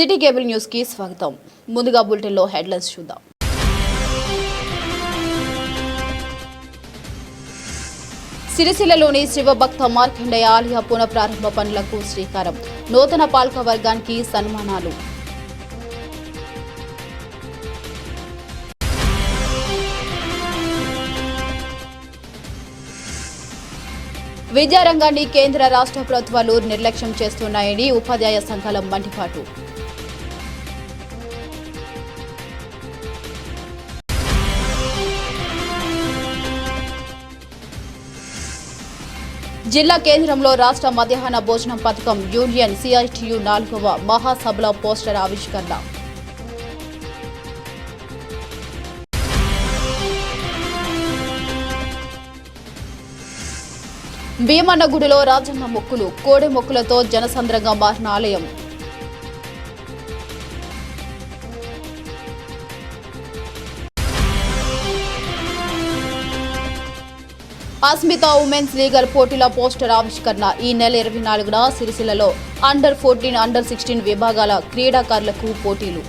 City cable news కి స్వాగతం. ముందుగా బులెటిన్ లో హెడ్లైన్స్ చూద్దాం. సిరిసిల్లలోని శివభక్త మార్కండేయ ఆలయ పునఃప్రారంభ పనులకు శ్రీకారం. నూతన పాలక వర్గానికి సన్మానాలు. విద్యారంగాన్ని కేంద్ర రాష్ట్ర ప్రభుత్వాలు నిర్లక్ష్యం చేస్తున్నాయని ఉపాధ్యాయ సంఘాల మండిపాటు. జిల్లా కేంద్రంలో రాష్ట్ర మధ్యాహ్న భోజనం పథకం యూనియన్ సిఐటియు 4వ మహాసభల పోస్టర్ ఆవిష్కరణ. భీమన్నగుడిలో రాజన్న మొక్కులు, కోడె మొక్కులతో జనసంద్రంగా మారిన ఆలయం. అస్మిత ఉమెన్స్ లీగల్ పోటీల పోస్టర్ ఆవిష్కరణ. ఈ నెల 24న సిరిసిల్లలో అండర్-14, అండర్-16 విభాగాల క్రీడాకారులకు పోటీలు.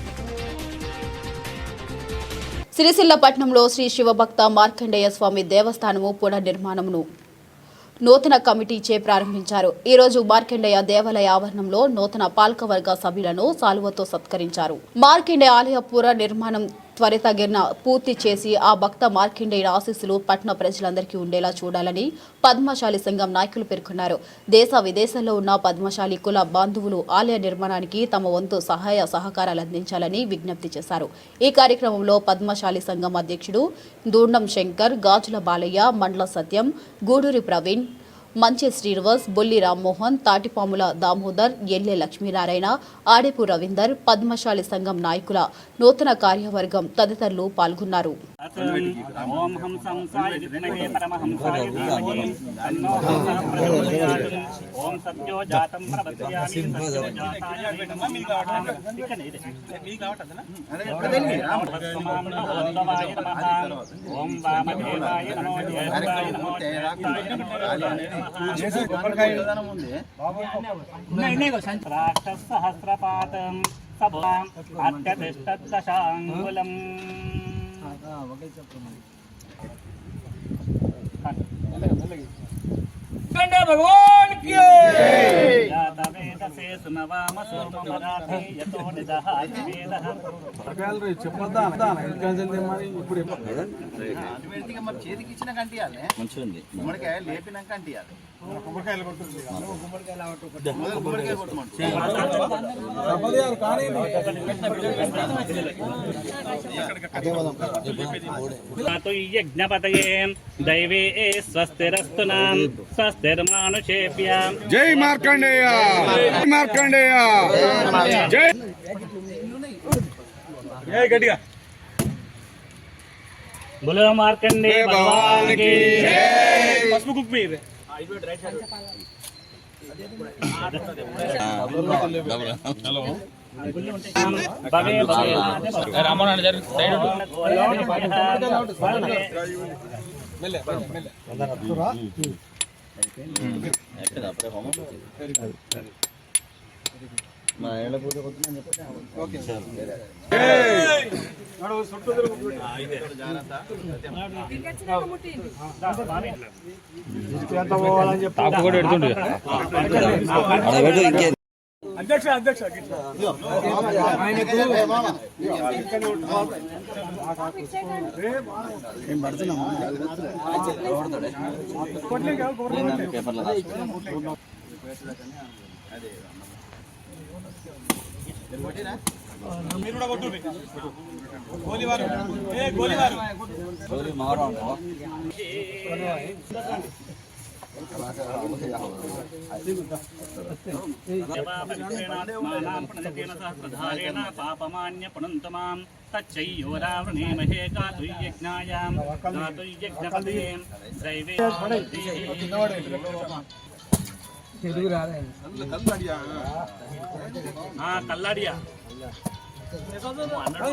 సిరిసిల్ల పట్టణంలో శ్రీ శివభక్త మార్కండేయ స్వామి దేవస్థానము పునర్నిర్మాణమును నూతన కమిటీచే ప్రారంభించారు. ఈ రోజు మార్కండేయ దేవాలయ ఆవరణంలో నూతన పాలకవర్గ సభ్యులను సాలువతో సత్కరించారు. మార్కండేయ ఆలయ పునర్నిర్మాణం త్వరితగిన పూర్తి చేసి ఆ భక్త మార్కండేయుల ఆశీస్సులు పట్టణ ప్రజలందరికీ ఉండేలా చూడాలని పద్మశాలి సంఘం నాయకులు పేర్కొన్నారు. దేశ విదేశాల్లో ఉన్న పద్మశాలి కుల బాంధవులు ఆలయ నిర్మాణానికి తమ వంతు సహాయ సహకారాలు అందించాలని విజ్ఞప్తి చేశారు. ఈ కార్యక్రమంలో పద్మశాలి సంఘం అధ్యక్షుడు దూండం శంకర్, గాజుల బాలయ్య, మండల సత్యం, గూడూరి ప్రవీణ్, మంచి శ్రీనివాస్, బొల్లి రామ్మోహన్, తాటిపాముల దామోదర్, ఎల్లె లక్ష్మీనారాయణ, ఆడేపు రవీందర్, పద్మశాలి సంఘం నాయకుల నూతన కార్యవర్గం తదితరులు పాల్గొన్నారు. రాక్షసహస్రపాతం సభాం అత్యతిష్టదశాంగులం. भगवान की जातवेदसे सुनवाम सोमराधे यतो निदः वेदः అకాలరే చెప్పొద్దా ఇంకాజందే మరి ఇప్పుడు అల్టిమేట్గా మరి చేతికి ఇచ్చిన కంటియాలి మంచిది గుమ్మడికాయ లేపినాక కంటియాలి గుమ్మడికాయలు కొట్టుకుంది గుమ్మడికాయ కొట్టమంటారు కానీ యజ్ఞపతయే దైవే స్వస్తిరస్తునాం స్వస్తిర్మానుషేభ్యాం. జై మార్కండేయ, జై మార్కండేయ, జై జై గట్టిగా బోలో మార్కండేయ భగవాన్ కి జై. పసుపు కుప్పి భవే భవే రామనాథ గారు సైడ్ మెల్లె మెల్లె మా ఏళ్ళ పూజ కొట్టుకుని చెప్పండి. ఓకే సార్ అధ్యక్ష అధ్యక్ష మీరు కూడా కొట్టు గోలివారు గోలివారు గోలి మారా పాపమాన్య పునంతమాం తచ్చయ్యోరావృణేమహే గాతుయ్యజ్ఞాయాం గాతుయ్యజ్ఞపదే దైవే కల్లాడియా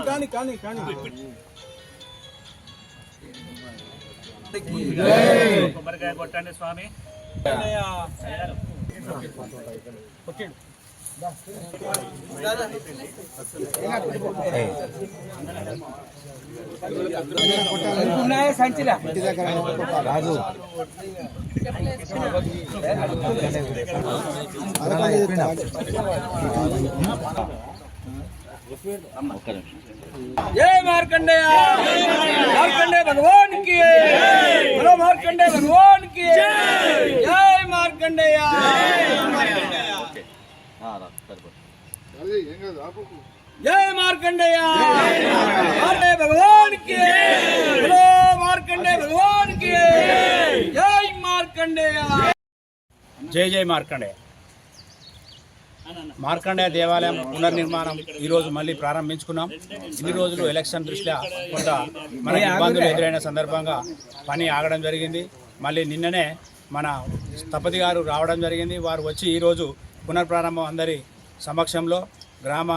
కానీ కానీ కానీ కొబ్బరికాయ కొట్టండి స్వామి. जय मार्कंडेय मार्कंडेय भगवान की बोलो मार्कंडेय भगवान की जय मार्कंडेय जय मार्कंडेय मार्कंडेय भगवान की बोलो मार्कंडेय भगवान की जय मार्कंडेय జై జై మార్కండేయ. మార్కండేయ దేవాలయం పునర్నిర్మాణం ఈరోజు మళ్ళీ ప్రారంభించుకున్నాం. ఇన్ని రోజులు ఎలక్షన్ దృష్ట్యా కొంత మన ఇబ్బందులు ఎదురైన సందర్భంగా పని ఆగడం జరిగింది. మళ్ళీ నిన్ననే మన స్థపతి గారు రావడం జరిగింది. వారు వచ్చి ఈరోజు పునర్ప్రారంభం అందరి సమక్షంలో గ్రామ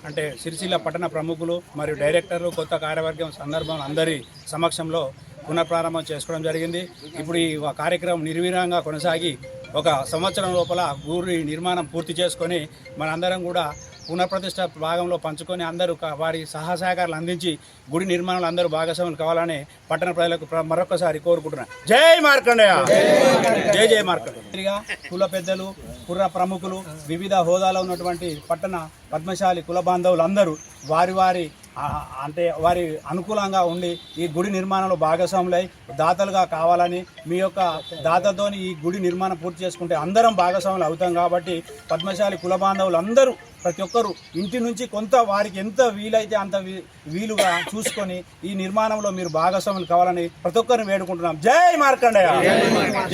అంటే సిరిసిల్ల పట్టణ ప్రముఖులు మరియు డైరెక్టర్లు కొత్త కార్యవర్గం సందర్భం అందరి సమక్షంలో పునఃప్రారంభం చేసుకోవడం జరిగింది. ఇప్పుడు ఈ కార్యక్రమం నిర్విరామంగా కొనసాగి ఒక సంవత్సరం లోపల గుడి నిర్మాణం పూర్తి చేసుకొని మనందరం కూడా పునఃప్రతిష్ఠ భాగంలో పంచుకొని అందరూ వారి సహకారాలు అందించి గుడి నిర్మాణంలో అందరూ భాగస్వాములు కావాలని పట్టణ ప్రజలకు మరొకసారి కోరుకుంటున్నాను. జై మార్కండేయ, జై జై మార్కండేయ. కుల పెద్దలు, కుర్ర ప్రముఖులు, వివిధ హోదాలో ఉన్నటువంటి పట్టణ పద్మశాలి కుల బాంధవులు అందరూ వారి అంటే వారి అనుకూలంగా ఉండి ఈ గుడి నిర్మాణంలో భాగస్వాములై దాతలుగా కావాలని, మీ యొక్క దాతతోని ఈ గుడి నిర్మాణం పూర్తి చేసుకుంటే అందరం భాగస్వాములు అవుతాం. కాబట్టి పద్మశాలి కుల బాంధవులు అందరూ ప్రతి ఒక్కరూ ఇంటి నుంచి కొంత వారికి ఎంత వీలైతే అంత వీలుగా చూసుకొని ఈ నిర్మాణంలో మీరు భాగస్వాములు కావాలని ప్రతి ఒక్కరిని వేడుకుంటున్నాం. జై మార్కండేయ,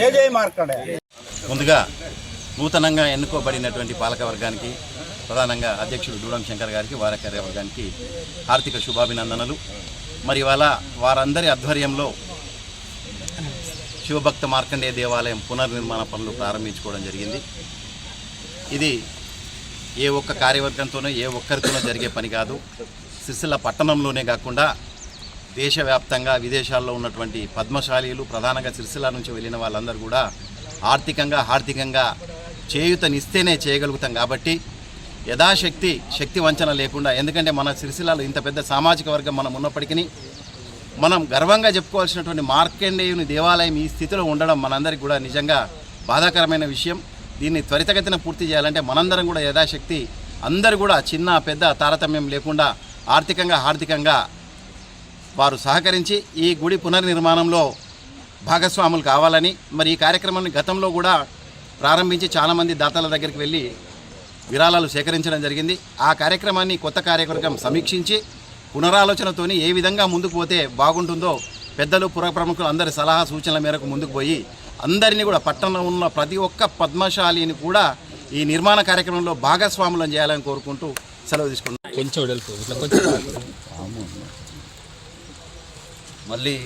జై జై మార్కండేయ. ముందుగా నూతనంగా ఎన్నుకోబడినటువంటి పాలక వర్గానికి, ప్రధానంగా అధ్యక్షుడు దూడం శంకర్ గారికి, వారి కార్యవర్గానికి ఆర్థిక శుభాభినందనలు. మరి ఇవాళ వారందరి ఆధ్వర్యంలో శివభక్త మార్కండేయ దేవాలయం పునర్నిర్మాణ పనులు ప్రారంభించుకోవడం జరిగింది. ఇది ఏ ఒక్క కార్యవర్గంతోనో ఏ ఒక్కరితోనో జరిగే పని కాదు. సిరిసిల్ల పట్టణంలోనే కాకుండా దేశవ్యాప్తంగా విదేశాల్లో ఉన్నటువంటి పద్మశాలీలు, ప్రధానంగా సిరిసిల్ల నుంచి వెళ్ళిన వాళ్ళందరూ కూడా ఆర్థికంగా చేయూతనిస్తేనే చేయగలుగుతాం. కాబట్టి యథాశక్తి శక్తి వంచన లేకుండా, ఎందుకంటే మన సిరిసిల్లలో ఇంత పెద్ద సామాజిక వర్గం మనం ఉన్నప్పటికీ మనం గర్వంగా చెప్పుకోవాల్సినటువంటి మార్కండేయుని దేవాలయం ఈ స్థితిలో ఉండడం మనందరికీ కూడా నిజంగా బాధాకరమైన విషయం. దీన్ని త్వరితగతిన పూర్తి చేయాలంటే మనందరం కూడా యథాశక్తి అందరూ కూడా చిన్న పెద్ద తారతమ్యం లేకుండా ఆర్థికంగా వారు సహకరించి ఈ గుడి పునర్నిర్మాణంలో భాగస్వాములు కావాలని, మరి ఈ కార్యక్రమాన్ని గతంలో కూడా ప్రారంభించి చాలామంది దాతల దగ్గరికి వెళ్ళి విరాళాలు సేకరించడం జరిగింది. ఆ కార్యక్రమాన్ని కొత్త కార్యవర్గం సమీక్షించి పునరాలోచనతోని ఏ విధంగా ముందుకు పోతే బాగుంటుందో పెద్దలు, పుర ప్రముఖులు అందరి సలహా సూచనల మేరకు ముందుకు పోయి అందరినీ కూడా పట్టణంలో ఉన్న ప్రతి ఒక్క పద్మశాలిని కూడా ఈ నిర్మాణ కార్యక్రమంలో భాగస్వాములను చేయాలని కోరుకుంటూ సెలవు తీసుకున్నాం. మళ్ళీ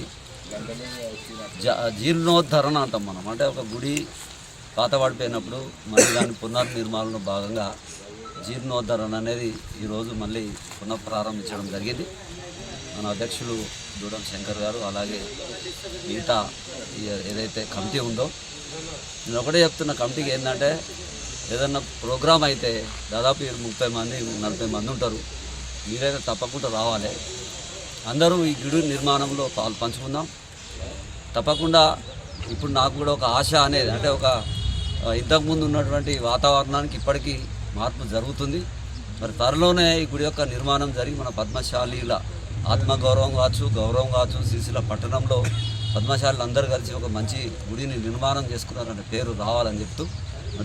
జీర్ణోద్ధరణ అంటాం మనం. అంటే ఒక గుడి పాతపడిపోయినప్పుడు మళ్ళీ దాని పునర్నిర్మాణంలో భాగంగా జీర్ణోద్ధరణ అనేది ఈరోజు మళ్ళీ పునఃప్రారంభించడం జరిగింది. మన అధ్యక్షులు దూడం శంకర్ గారు, అలాగే మిగతా ఏదైతే కమిటీ ఉందో, నేను ఒకటే చెప్తున్న కమిటీకి ఏంటంటే, ఏదన్నా ప్రోగ్రాం అయితే దాదాపు 30 మంది 40 మంది ఉంటారు. మీరైతే తప్పకుండా రావాలి. అందరూ ఈ గుడి నిర్మాణంలో పాలు పంచుకుందాం. తప్పకుండా ఇప్పుడు నాకు కూడా ఒక ఆశ అనేది, అంటే ఒక ఇంతకుముందు ఉన్నటువంటి వాతావరణానికి ఇప్పటికీ మార్పు జరుగుతుంది. మరి త్వరలోనే ఈ గుడి యొక్క నిర్మాణం జరిగి మన పద్మశాలీల ఆత్మగౌరవం కావచ్చు, గౌరవం కావచ్చు, సిరిసిల్ల పట్టణంలో పద్మశాలీలు అందరూ కలిసి ఒక మంచి గుడిని నిర్మాణం చేసుకున్నారనే పేరు రావాలని చెప్తూ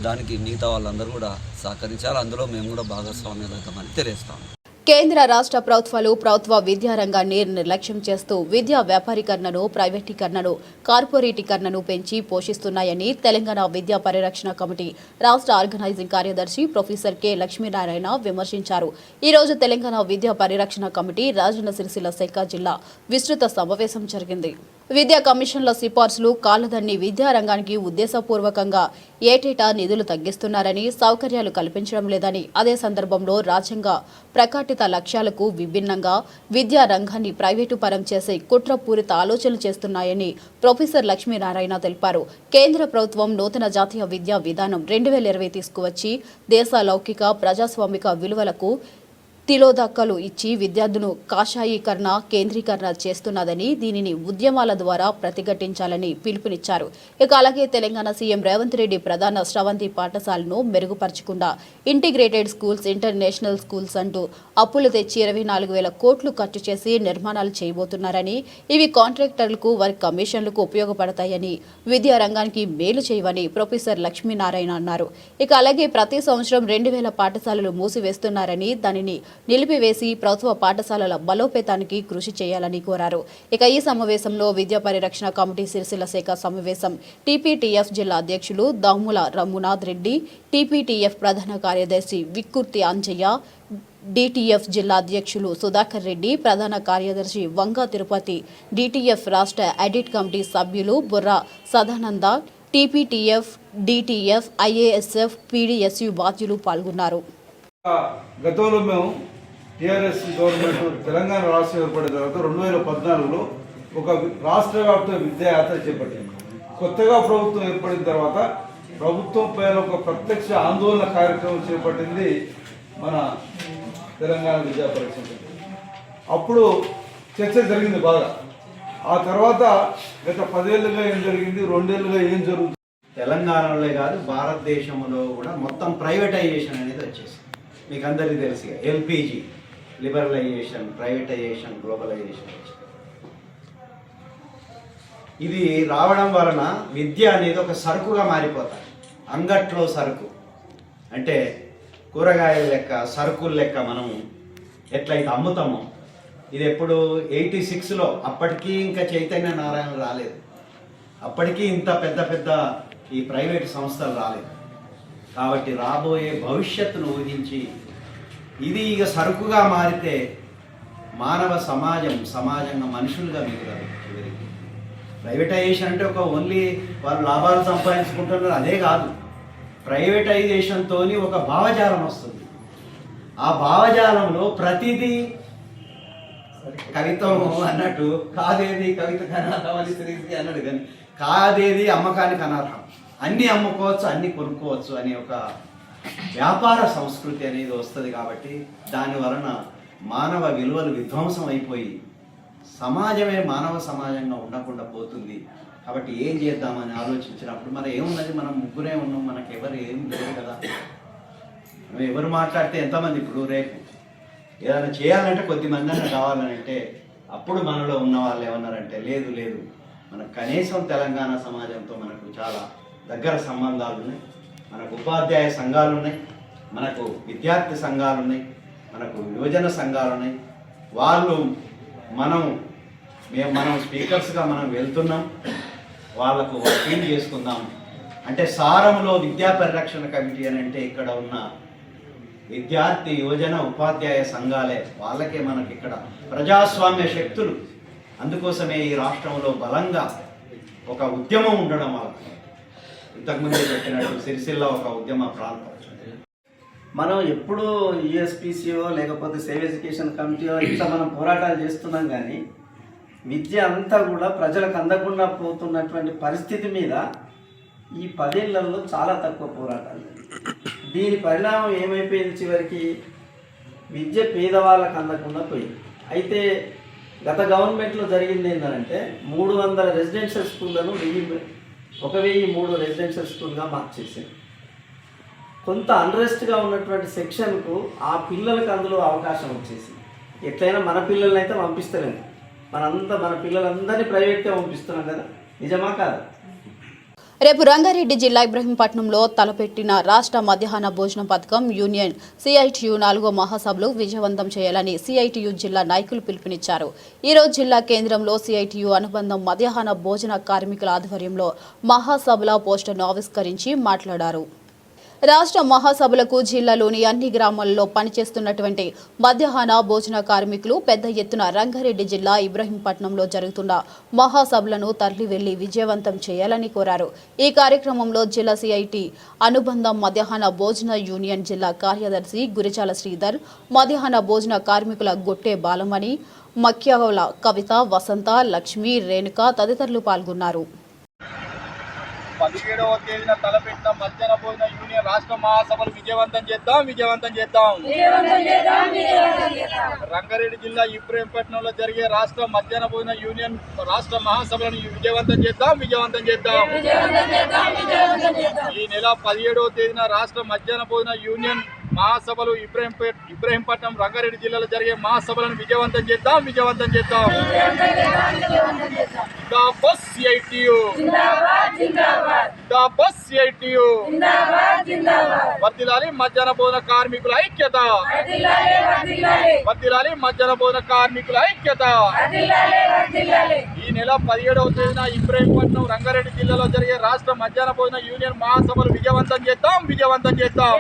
దానికి మిగతా వాళ్ళందరూ కూడా సహకరించాలి. అందులో మేము కూడా భాగస్వామ్యం అవుతామని తెలియజేస్తాము. కేంద్ర రాష్ట్ర ప్రభుత్వాలు ప్రభుత్వ విద్యారంగాన్ని నిర్లక్ష్యం చేస్తూ విద్యా వ్యాపారీకరణను, ప్రైవేటీకరణను, కార్పొరేటీకరణను పెంచి పోషిస్తున్నాయని తెలంగాణ విద్యా పరిరక్షణ కమిటీ రాష్ట్ర ఆర్గనైజింగ్ కార్యదర్శి ప్రొఫెసర్ కె లక్ష్మీనారాయణ విమర్శించారు. ఈ రోజు తెలంగాణ విద్యా పరిరక్షణ కమిటీ రాజన్న సిరిసిల్ల శాఖ జిల్లా విస్తృత సమావేశం జరిగింది. విద్యా కమిషన్ల సిఫార్సులు కాలదన్ని విద్యారంగానికి ఉద్దేశపూర్వకంగా ఏటేటా నిధులు తగ్గిస్తున్నారని, సౌకర్యాలు కల్పించడం లేదని, అదే సందర్భంలో రాజ్యాంగ ప్రకటిత లక్ష్యాలకు విభిన్నంగా విద్యా రంగాన్ని ప్రైవేటు పరం చేసే కుట్రపూరిత ఆలోచనలు చేస్తున్నాయని ప్రొఫెసర్ లక్ష్మీనారాయణ తెలిపారు. కేంద్ర ప్రభుత్వం నూతన జాతీయ విద్యా విధానం 2020 తీసుకువచ్చి దేశ లౌకిక ప్రజాస్వామిక విలువలకు తిలోదక్కలు ఇచ్చి విద్యార్థులను కాషాయీకరణ కేంద్రీకరణ చేస్తున్నదని, దీనిని ఉద్యమాల ద్వారా ప్రతిఘటించాలని పిలుపునిచ్చారు. ఇక అలాగే తెలంగాణ సీఎం రేవంత్ రెడ్డి ప్రధాన స్రవంతి పాఠశాలను మెరుగుపరచకుండా ఇంటిగ్రేటెడ్ స్కూల్స్, ఇంటర్నేషనల్ స్కూల్స్ అంటూ అప్పులు తెచ్చి 24,000 కోట్లు ఖర్చు చేసి నిర్మాణాలు చేయబోతున్నారని, ఇవి కాంట్రాక్టర్లకు, వారి కమిషన్లకు ఉపయోగపడతాయని, విద్యా రంగానికి మేలు చేయవని ప్రొఫెసర్ లక్ష్మీనారాయణ అన్నారు. ఇక అలాగే ప్రతి సంవత్సరం 2,000 పాఠశాలలు మూసివేస్తున్నారని, దానిని నిలిపివేసి ప్రభుత్వ పాఠశాలల బలోపేతానికి కృషి చేయాలని కోరారు. ఇక ఈ సమావేశంలో విద్యా పరిరక్షణ కమిటీ సిరిసిల్ల శాఖ సమావేశం టీపీటీఎఫ్ జిల్లా అధ్యక్షులు దాముల రఘునాథ్ రెడ్డి, టీపీటీఎఫ్ ప్రధాన కార్యదర్శి విక్కుర్తి అంజయ్య, డిటిఎఫ్ జిల్లా అధ్యక్షులు సుధాకర్ రెడ్డి, ప్రధాన కార్యదర్శి వంగ తిరుపతి, డిటిఎఫ్ రాష్ట్ర ఆడిట్ కమిటీ సభ్యులు Burra Sadananda, TPTF, DTF, IASF, PDSU బాధ్యులు పాల్గొన్నారు. గతంలో మేము టీఆర్ఎస్ గవర్నమెంట్ తెలంగాణ రాష్ట్రం ఏర్పడిన తర్వాత 2014లో ఒక రాష్ట్ర వ్యాప్త విద్యాయాత్ర చేపట్టింది. కొత్తగా ప్రభుత్వం ఏర్పడిన తర్వాత ప్రభుత్వం పైన ఒక ప్రత్యక్ష ఆందోళన కార్యక్రమం చేపట్టింది మన తెలంగాణ విద్యా పరిషత్. అప్పుడు చర్చ జరిగింది బాగా. ఆ తర్వాత గత 10 ఏళ్ళుగా ఏం జరిగింది, 2 ఏళ్ళుగా ఏం జరుగుతుంది. తెలంగాణలో కాదు భారతదేశంలో కూడా మొత్తం ప్రైవేటైజేషన్ అనేది వచ్చేసింది. మీకు అందరికీ తెలుసు, ఎల్పిజి, లిబరలైజేషన్, ప్రైవేటైజేషన్, గ్లోబలైజేషన్ వచ్చింది. ఇది రావడం వలన విద్య అనేది ఒక సరుకుగా మారిపోతుంది. అంగట్లో సరుకు అంటే కూరగాయల లెక్క, సరుకుల లెక్క మనం ఎట్లయితే అమ్ముతామో, ఇది ఎప్పుడు 86లో, అప్పటికీ ఇంకా చైతన్య నారాయణ రాలేదు, అప్పటికీ ఇంత పెద్ద పెద్ద ఈ ప్రైవేట్ సంస్థలు రాలేదు. కాబట్టి రాబోయే భవిష్యత్తును ఊహించి ఇది ఇక సరుకుగా మారితే మానవ సమాజంగా మనుషులుగా మిగులుతారు. చివరికి ప్రైవేటైజేషన్ అంటే ఒక ఓన్లీ వాళ్ళు లాభాలు సంపాదించుకుంటున్నారు అదే కాదు. ప్రైవేటైజేషన్తో ఒక భావజాలం వస్తుంది. ఆ భావజాలంలో ప్రతిదీ కవిత్వం అన్నట్టు కాదేది కవిత కనార్హం అని తిరిగి అన్నాడు, కానీ కాదేది అమ్మకానికి అనర్హం, అన్నీ అమ్ముకోవచ్చు, అన్నీ కొనుక్కోవచ్చు అనే ఒక వ్యాపార సంస్కృతి అనేది వస్తుంది. కాబట్టి దాని వలన మానవ విలువలు విధ్వంసం అయిపోయి సమాజమే మానవ సమాజంగా ఉండకుండా పోతుంది. కాబట్టి ఏం చేద్దామని ఆలోచించినప్పుడు మరి ఏమున్నది, మనం ముగ్గురే ఉన్నాం, మనకు ఎవరు ఏం లేదు కదా. మనం ఎవరు మాట్లాడితే ఎంతమంది, ఇప్పుడు రేపు ఏదైనా చేయాలంటే కొద్దిమంది అన్న కావాలని అంటే అప్పుడు మనలో ఉన్న వాళ్ళు ఏమన్నారంటే లేదు లేదు, మనకు కనీసం తెలంగాణ సమాజంతో మనకు చాలా దగ్గర సంబంధాలు ఉన్నాయి, మనకు ఉపాధ్యాయ సంఘాలు ఉన్నాయి, మనకు విద్యార్థి సంఘాలు ఉన్నాయి, మనకు యువజన సంఘాలు ఉన్నాయి. వాళ్ళు మనం స్పీకర్స్గా మనం వెళ్తున్నాం, వాళ్లకు అపీల్ చేసుకుందాం అంటే సారంలో విద్యా పరిరక్షణ కమిటీ అని అంటే ఇక్కడ ఉన్న విద్యార్థి యువజన ఉపాధ్యాయ సంఘాలే, వాళ్ళకే మనకి ఇక్కడ ప్రజాస్వామ్య శక్తులు. అందుకోసమే ఈ రాష్ట్రంలో బలంగా ఒక ఉద్యమం ఉండడం వల్ల ఇంతకుముందే చెప్పినట్టు సిరిసిల్ల ఒక ఉద్యమ ప్రాంతం. మనం ఎప్పుడూ యూఎస్పీసీఓ లేకపోతే సేవ్ ఎడ్యుకేషన్ కమిటీయో ఇట్లా మనం పోరాటాలు చేస్తున్నాం, కానీ విద్య అంతా కూడా ప్రజలకు అందకుండా పోతున్నటువంటి పరిస్థితి మీద ఈ 10 ఏళ్లలో చాలా తక్కువ పోరాటాలు. దీని పరిణామం ఏమైపోయింది, చివరికి విద్య పేదవాళ్ళకు అందకుండా పోయింది. అయితే గత గవర్నమెంట్లో జరిగింది ఏంటంటే 300 రెసిడెన్షియల్ స్కూళ్ళను 1003 రెసిడెన్షియల్ స్కూల్గా మార్చేసింది. కొంత అన్రెస్ట్గా ఉన్నటువంటి సెక్షన్కు ఆ పిల్లలకు అందులో అవకాశం వచ్చేసింది. ఎట్లయినా మన పిల్లల్ని అయితే పంపిస్తలేము, మన పిల్లలందరినీ ప్రైవేట్గా పంపిస్తున్నాం కదా, నిజమా కాదు? రేపు రంగారెడ్డి జిల్లా ఇబ్రహీంపట్నంలో తలపెట్టిన రాష్ట్ర మధ్యాహ్న భోజన పథకం యూనియన్ సిఐటియు 4వ మహాసభలు విజయవంతం చేయాలని సిఐటియు జిల్లా నాయకులు పిలుపునిచ్చారు. ఈ రోజు జిల్లా కేంద్రంలో సిఐటియు అనుబంధం మధ్యాహ్న భోజన కార్మికుల ఆధ్వర్యంలో మహాసభల పోస్టర్ను ఆవిష్కరించి మాట్లాడారు. రాష్ట్ర మహాసభలకు జిల్లాలోని అన్ని గ్రామాల్లో పనిచేస్తున్నటువంటి మధ్యాహ్న భోజన కార్మికులు పెద్ద ఎత్తున రంగారెడ్డి జిల్లా ఇబ్రహీంపట్నంలో జరుగుతున్న మహాసభలను తరలి వెళ్లి విజయవంతం చేయాలని కోరారు. ఈ కార్యక్రమంలో జిల్లా సిఐటి అనుబంధం మధ్యాహ్న భోజన యూనియన్ జిల్లా కార్యదర్శి గురిజాల శ్రీధర్, మధ్యాహ్న భోజన కార్మికుల గొట్టె బాలమణి, మక్యాల కవిత, వసంత, లక్ష్మి, రేణుక తదితరులు పాల్గొన్నారు. 17వ తేదీన తలపెట్టిన మధ్యాహ్న భోజన యూనియన్ రాష్ట్ర మహాసభలు విజయవంతం చేద్దాం. రంగారెడ్డి జిల్లా ఇబ్రహీంపట్నంలో జరిగే రాష్ట్ర మధ్యాహ్న భోజన యూనియన్ రాష్ట్ర మహాసభలను విజయవంతం చేద్దాం. ఈ నెల 17వ తేదీన రాష్ట్ర మధ్యాహ్న భోజన యూనియన్ మహాసభలు ఇబ్రహీంపట్నం రంగారెడ్డి జిల్లాలో జరిగే మహాసభలను విజయవంతం చేద్దాం. వర్ధిల్లాలి మధ్యాహ్న భోజన కార్మికుల ఐక్యత. ఈ నెల 17వ తేదీన ఇబ్రహీంపట్నం రంగారెడ్డి జిల్లాలో జరిగే రాష్ట్ర మధ్యాహ్న భోజన యూనియన్ మహాసభలు విజయవంతం చేద్దాం.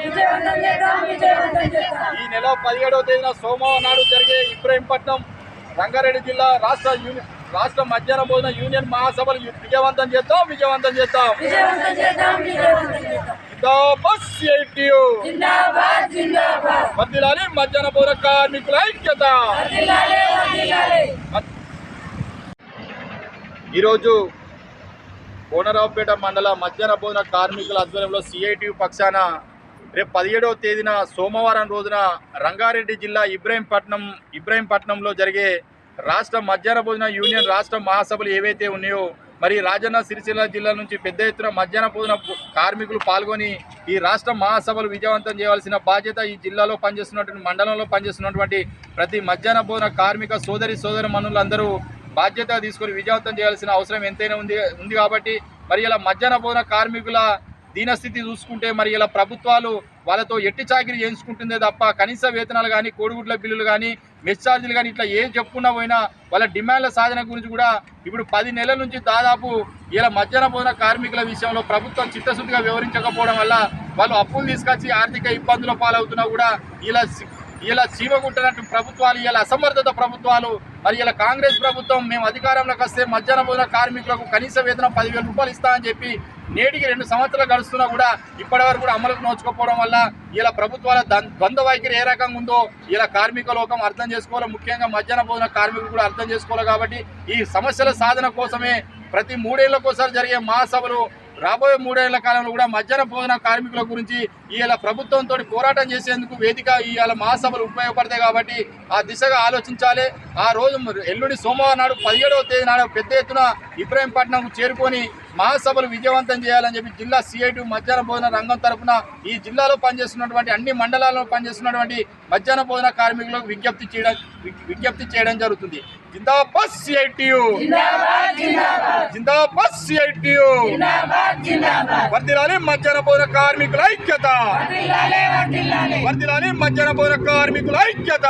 ఈ నెల 17వ తేదీన సోమవారం నాడు జరిగే ఇబ్రహీంపట్నం రంగారెడ్డి జిల్లా రాష్ట్ర మధ్యాహ్న భోజన యూనియన్ మహాసభలు విజయవంతం చేద్దాం. వర్ధిల్లాలి మధ్యాహ్న భోజన కార్మికుల ఐక్యత. ఈరోజు కోనరావుపేట మండల మధ్యాహ్న భోజన కార్మికుల ఆధ్వర్యంలో సిఐటి పక్షాన రేపు 17వ తేదీన సోమవారం రోజున రంగారెడ్డి జిల్లా ఇబ్రహీంపట్నంలో జరిగే రాష్ట్ర మధ్యాహ్న భోజన యూనియన్ రాష్ట్ర మహాసభలు ఏవైతే ఉన్నాయో మరి రాజన్న సిరిసిల్ల జిల్లా నుంచి పెద్ద ఎత్తున మధ్యాహ్న భోజన కార్మికులు పాల్గొని ఈ రాష్ట్ర మహాసభలు విజయవంతం చేయవలసిన బాధ్యత ఈ జిల్లాలో పనిచేస్తున్నటువంటి మండలంలో పనిచేస్తున్నటువంటి ప్రతి మధ్యాహ్న భోజన కార్మిక సోదరి మనులందరూ బాధ్యత తీసుకొని విజయవంతం చేయాల్సిన అవసరం ఎంతైనా ఉంది కాబట్టి మరి ఇలా మధ్యాహ్న భోజన కార్మికుల దీనస్థితి చూసుకుంటే మరి ఇలా ప్రభుత్వాలు వాళ్ళతో ఎట్టి చాకిరీ చేయించుకుంటుందే తప్ప కనీస వేతనాలు కానీ, కోడిగుడ్ల బిల్లులు కానీ, మెస్ ఛార్జీలు కానీ ఇట్లా ఏం చెప్పుకున్నా పోయినా వాళ్ళ డిమాండ్ల సాధన గురించి కూడా ఇప్పుడు 10 నెలల నుంచి దాదాపు ఇలా మధ్యాహ్న భోజన కార్మికుల విషయంలో ప్రభుత్వం చిత్తశుద్ధిగా వివరించకపోవడం వల్ల వాళ్ళు అప్పులు తీసుకొచ్చి ఆర్థిక ఇబ్బందుల పాలవుతున్నా కూడా ఇలా చీమగుంటున్నట్టు ప్రభుత్వాలు, ఇలా అసమర్థత ప్రభుత్వాలు, మరి ఇలా కాంగ్రెస్ ప్రభుత్వం మేము అధికారంలోకి వస్తే మధ్యాహ్న భోజన కార్మికులకు కనీస వేతనం 10,000 రూపాయలు ఇస్తామని చెప్పి నేటికి 2 సంవత్సరాలు గడుస్తున్నా కూడా ఇప్పటి వరకు కూడా అమలుకు నోచుకోకపోవడం వల్ల ఇలా ప్రభుత్వాల ద్వంద్వ వైఖరి ఏ రకంగా ఉందో ఇలా కార్మిక లోకం అర్థం చేసుకోవాలి. ముఖ్యంగా మధ్యాహ్న భోజన కార్మికులు కూడా అర్థం చేసుకోవాలి. కాబట్టి ఈ సమస్యల సాధన కోసమే ప్రతి 3 ఏళ్లకోసారి జరిగే మహాసభలు రాబోయే 3 ఏళ్ల కాలంలో కూడా మధ్యాహ్న భోజన కార్మికుల గురించి ఇలా ప్రభుత్వంతో పోరాటం చేసేందుకు వేదిక ఇవాళ మహాసభలు ఉపయోగపడతాయి. కాబట్టి ఆ దిశగా ఆలోచించాలి. ఆ రోజు ఎల్లుండి సోమవారం నాడు 17వ తేదీ నాడు పెద్ద ఎత్తున ఇబ్రహీంపట్నంకు చేరుకొని మహాసభలు విజయవంతం చేయాలని చెప్పి జిల్లా సిఐటి మధ్యాహ్న భోజన రంగం తరఫున ఈ జిల్లాలో పనిచేస్తున్నటువంటి అన్ని మండలాల్లో పనిచేస్తున్నటువంటి మధ్యాహ్న భోజన కార్మికులకు విజ్ఞప్తి చేయడం జరుగుతుంది. జిందాబాద్ సిఐటియు, జిందాబాద్ సిఐటియు, వర్ధిల్లాలి మధ్యాహ్న భోజన కార్మికుల ఐక్యత, వర్ధిల్లాలి మధ్యాహ్న భోజన కార్మికుల ఐక్యత.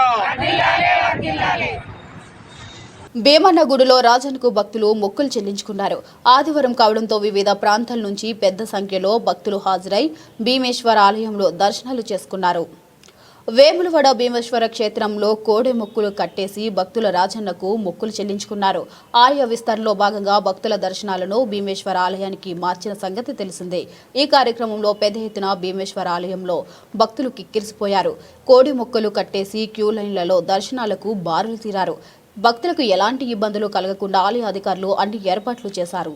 భీమన్నగూడులో రాజన్కు భక్తులు మొక్కులు చెల్లించుకున్నారు. ఆదివారం కావడంతో వివిధ ప్రాంతాల నుంచి పెద్ద సంఖ్యలో భక్తులు హాజరై భీమేశ్వర ఆలయంలో దర్శనాలు చేసుకున్నారు. వేములవాడ భీమేశ్వర క్షేత్రంలో కోడె మొక్కులు కట్టేసి భక్తుల రాజన్నకు మొక్కులు చెల్లించుకున్నారు. ఆలయ విస్తరణలో భాగంగా భక్తుల దర్శనాలను భీమేశ్వర ఆలయానికి మార్చిన సంగతి తెలిసిందే. ఈ కార్యక్రమంలో పెద్ద ఎత్తున భీమేశ్వర ఆలయంలో భక్తులు కిక్కిరిసిపోయారు. కోడి మొక్కులు కట్టేసి క్యూ లైన్లలో దర్శనాలకు బారులు తీరారు. భక్తులకు ఎలాంటి ఇబ్బందులు కలగకుండా ఆలయ అధికారులు అన్ని ఏర్పాట్లు చేశారు.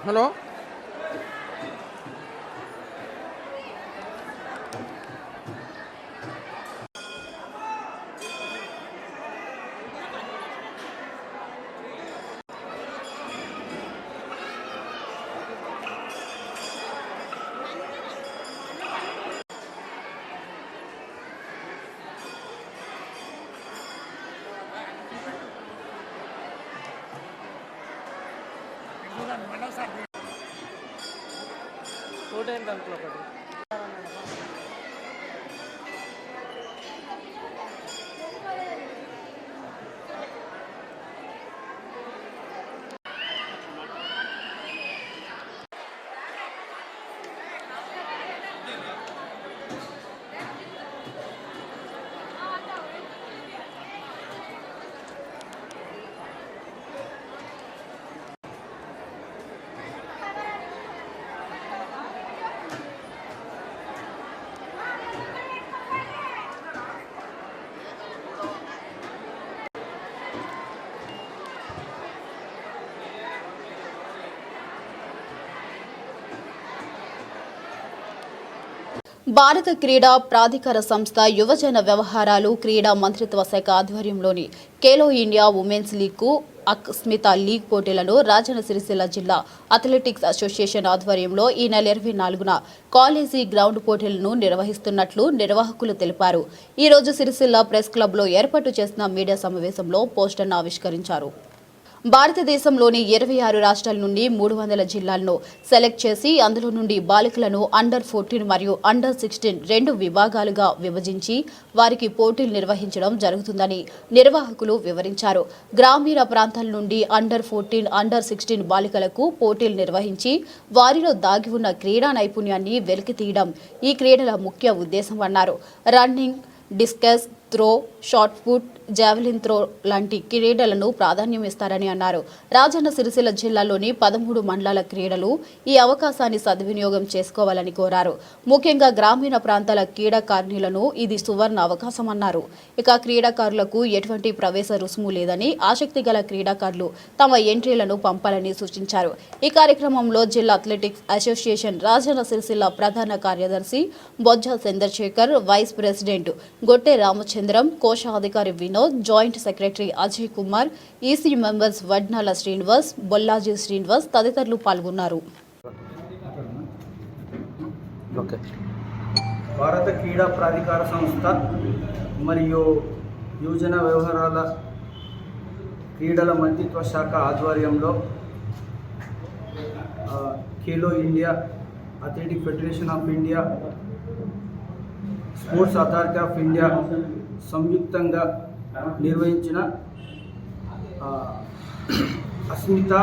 హలో భారత క్రీడా ప్రాధికార సంస్థ యువజన వ్యవహారాలు క్రీడా మంత్రిత్వ శాఖ ఆధ్వర్యంలోని ఖేలో ఇండియా ఉమెన్స్ లీగ్కు అస్మిత లీగ్ పోటీలను రాజన్న సిరిసిల్ల జిల్లా అథ్లెటిక్స్ అసోసియేషన్ ఆధ్వర్యంలో ఈ నెల 24న కాలేజీ గ్రౌండ్ పోటీలను నిర్వహిస్తున్నట్లు నిర్వాహకులు తెలిపారు. ఈ రోజు సిరిసిల్ల ప్రెస్ క్లబ్లో ఏర్పాటు చేసిన మీడియా సమావేశంలో పోస్టర్ను ఆవిష్కరించారు. భారతదేశంలోని 26 రాష్ట్రాల నుండి 300 జిల్లాలను సెలెక్ట్ చేసి అందులో నుండి బాలికలను అండర్ 14 మరియు అండర్ 16 రెండు విభాగాలుగా విభజించి వారికి పోటీలు నిర్వహించడం జరుగుతుందని నిర్వాహకులు వివరించారు. గ్రామీణ ప్రాంతాల నుండి అండర్ 14, అండర్ 16 బాలికలకు పోటీలు నిర్వహించి వారిలో దాగి ఉన్న క్రీడా నైపుణ్యాన్ని వెలికితీయడం ఈ క్రీడల ముఖ్య ఉద్దేశమన్నారు. Running, discus throw, shot put, javelin throw లాంటి క్రీడలను ప్రాధాన్యం ఇస్తారని అన్నారు. రాజన్న సిరిసిల్ల జిల్లాలోని 13 మండలాల క్రీడలు ఈ అవకాశాన్ని సద్వినియోగం చేసుకోవాలని కోరారు. ముఖ్యంగా గ్రామీణ ప్రాంతాల క్రీడాకారులను ఇది సువర్ణ అవకాశమన్నారు. ఇక క్రీడాకారులకు ఎటువంటి ప్రవేశ రుసుము లేదని, ఆసక్తి గల క్రీడాకారులు తమ ఎంట్రీలను పంపాలని సూచించారు. ఈ కార్యక్రమంలో జిల్లా అథ్లెటిక్స్ అసోసియేషన్ రాజన్న సిరిసిల్ల ప్రధాన కార్యదర్శి బొజ్జ చంద్రశేఖర్, వైస్ ప్రెసిడెంట్ గొట్టె రామచంద్రం, కోశాధికారి Vinod, joint secretary Ajay Kumar, EC members Vadnala Srinivas, Bollaji Srinivas తదితరులు పాల్గొన్నారు. భారత క్రీడా ప్రాధికార సంస్థ మరియు యువజన వ్యవహారాల క్రీడల మంత్రిత్వ శాఖ ఆధ్వర్యంలో Khelo India, athletic federation of India, sports authority of India సంయుక్తంగా నిర్వహించిన అస్మిత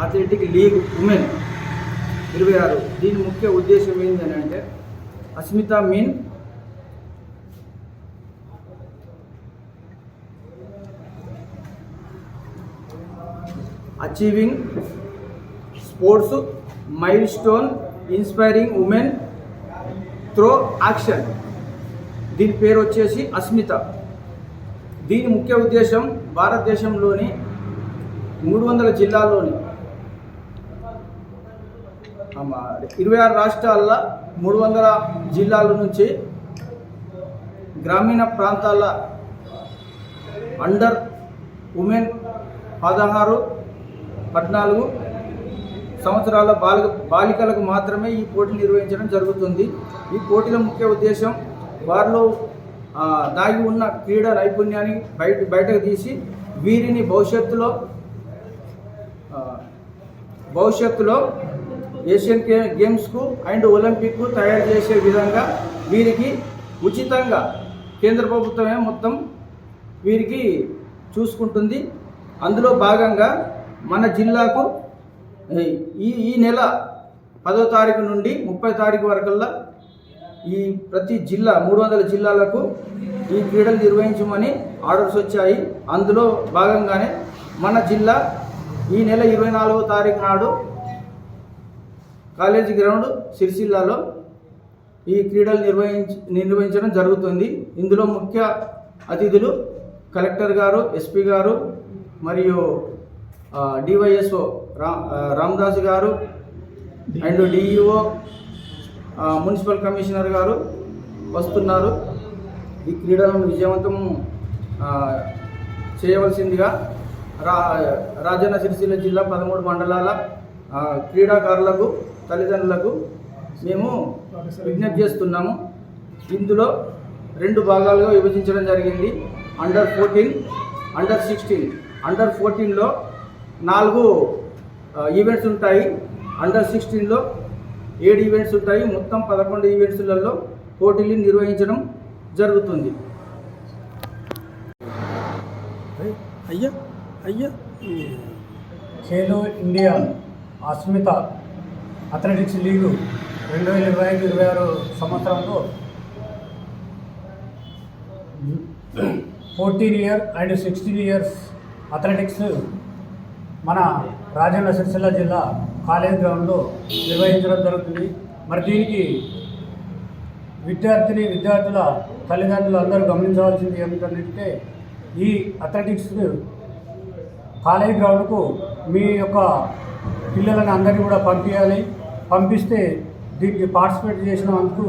అథ్లెటిక్ లీగ్ ఉమెన్ 26. దీని ముఖ్య ఉద్దేశం ఏంటంటే Asmita mean achieving sports mile stone inspiring women throw action. దీని పేరు వచ్చేసి అస్మిత. దీని ముఖ్య ఉద్దేశం భారతదేశంలోని 300 జిల్లాల్లోని 26 రాష్ట్రాల 300 జిల్లాల నుంచి గ్రామీణ ప్రాంతాల అండర్ ఉమెన్ 16, 14 సంవత్సరాల బాలికలకు మాత్రమే ఈ పోటీలు నిర్వహించడం జరుగుతుంది. ఈ పోటీల ముఖ్య ఉద్దేశం వారిలో దాగి ఉన్న క్రీడా నైపుణ్యాన్ని బయటకు తీసి వీరిని భవిష్యత్తులో ఏషియన్ గేమ్స్కు అండ్ ఒలింపిక్కు తయారు చేసే విధంగా వీరికి ఉచితంగా కేంద్ర ప్రభుత్వమే మొత్తం వీరికి చూసుకుంటుంది. అందులో భాగంగా మన జిల్లాకు ఈ నెల 10వ తారీఖు నుండి 30వ తారీఖు వరకల్లా ఈ ప్రతి జిల్లా 300 జిల్లాలకు ఈ క్రీడలు నిర్వహించమని ఆర్డర్స్ వచ్చాయి. అందులో భాగంగానే మన జిల్లా ఈ నెల 24వ తారీఖు నాడు కాలేజీ గ్రౌండ్ సిరిసిల్లాలో ఈ క్రీడలు నిర్వహించడం జరుగుతుంది. ఇందులో ముఖ్య అతిథులు కలెక్టర్ గారు, ఎస్పీ గారు మరియు డివైఎస్ఓ రామదాస్ గారు అండ్ డిఈఓ మున్సిపల్ కమిషనర్ గారు వస్తున్నారు. ఈ క్రీడలను విజయవంతం చేయవలసిందిగా రాజన్న సిరిసిల్ల జిల్లా 13 మండలాల క్రీడాకారులకు, తల్లిదండ్రులకు మేము విజ్ఞప్తి చేస్తున్నాము. ఇందులో 2 భాగాలుగా విభజించడం జరిగింది. Under 14, under 16. అండర్ 14లో 4 ఈవెంట్స్ ఉంటాయి. అండర్ 16లో 7 ఈవెంట్స్ ఉంటాయి. మొత్తం 11 ఈవెంట్స్లలో పోటీలు నిర్వహించడం జరుగుతుంది. ఖేలో ఇండియా అస్మిత అథ్లెటిక్స్ లీగు 2025-26 సంవత్సరంలో 14 ఇయర్ అండ్ 16 ఇయర్స్ అథ్లెటిక్స్ మన రాజన్న సిరిసిల్ల జిల్లా కాలేజ్ గ్రౌండ్లో నిర్వహించడం జరుగుతుంది. మరి దీనికి విద్యార్థుల తల్లిదండ్రులు అందరూ గమనించవలసింది ఏమిటంటే ఈ అథ్లెటిక్స్ కాలేజ్ గ్రౌండ్కు మీ యొక్క పిల్లలను అందరినీ కూడా పంపిస్తే దీనికి పార్టిసిపేట్ చేసినందుకు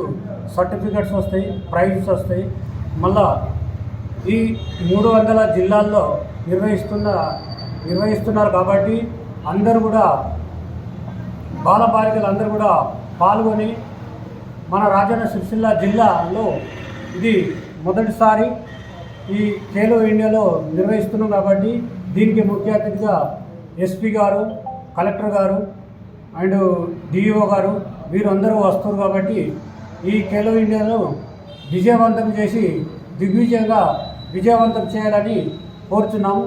సర్టిఫికెట్స్ వస్తాయి, ప్రైజెస్ వస్తాయి. మళ్ళా ఈ 300 జిల్లాల్లో నిర్వహిస్తున్నారు కాబట్టి అందరూ కూడా బాలబాలికలు అందరూ కూడా పాల్గొని మన రాజన్న సిరిసిల్ల జిల్లాలో ఇది మొదటిసారి ఈ ఖేలో ఇండియాలో నిర్వహిస్తున్నాం కాబట్టి దీనికి ముఖ్య అతిథిగా ఎస్పీ గారు, కలెక్టర్ గారు అండ్ డిఈఓ గారు వీరందరూ వస్తారు కాబట్టి ఈ ఖేలో ఇండియాలో విజయవంతం చేసి దిగ్విజయంగా విజయవంతం చేయాలని కోరుచున్నాము.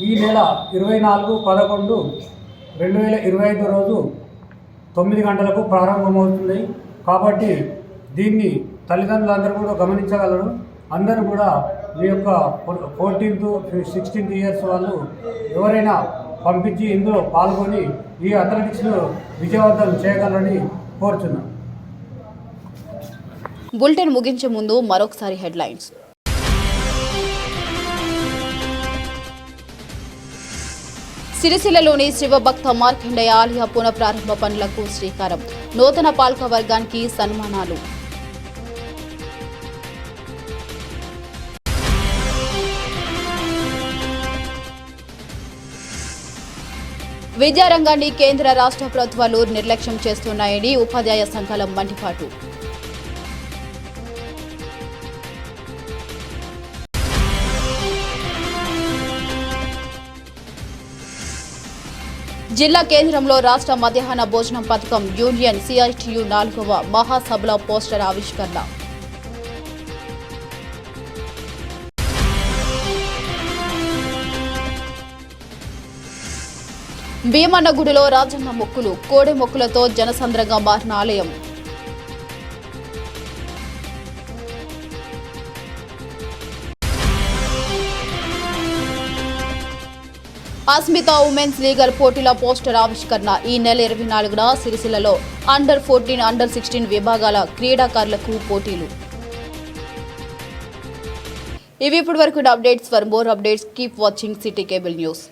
ఈ నెల 24/11/2025 రోజు 9 గంటలకు ప్రారంభమవుతుంది కాబట్టి దీన్ని తల్లిదండ్రులందరూ కూడా గమనించగలరు. అందరూ కూడా మీ యొక్క 14th to 16th ఇయర్స్ వాళ్ళు ఎవరైనా పంపించి ఇందులో పాల్గొని ఈ అథ్లెటిక్స్ను విజయవంతం చేయగలరని కోరుచున్నాను. బులెటిన్ ముగించే ముందు మరొకసారి హెడ్లైన్స్. సిరిసిల్లలోని శివభక్త మార్కండేయ ఆలయ పునఃప్రారంభ పనులకు శ్రీకారం. నూతన పాలక వర్గానికి సన్మానాలు. విద్యారంగాన్ని కేంద్ర రాష్ట్ర ప్రభుత్వాలు నిర్లక్ష్యం చేస్తున్నాయని ఉపాధ్యాయ సంఘాల మండిపాటు. జిల్లా కేంద్రంలో రాష్ట్ర మధ్యాహ్న భోజనం పథకం యూనియన్ సిఐటియు 4వ మహాసభల పోస్టర్ ఆవిష్కరణ. భీమన్నగుడిలో రాజన్న మొక్కులు, కోడె మొక్కులతో జనసంద్రంగా మారిన ఆలయం. అస్మిత ఉమెన్స్ లీగల్ పోటీల పోస్టర్ ఆవిష్కరణ. ఈ నెల 24న సిరిసిల్లలో అండర్ 14, అండర్ 16 విభాగాల క్రీడాకారులకు పోటీలు. ఇవి ఇప్పటి వరకు updates. For more updates keep watching city cable news.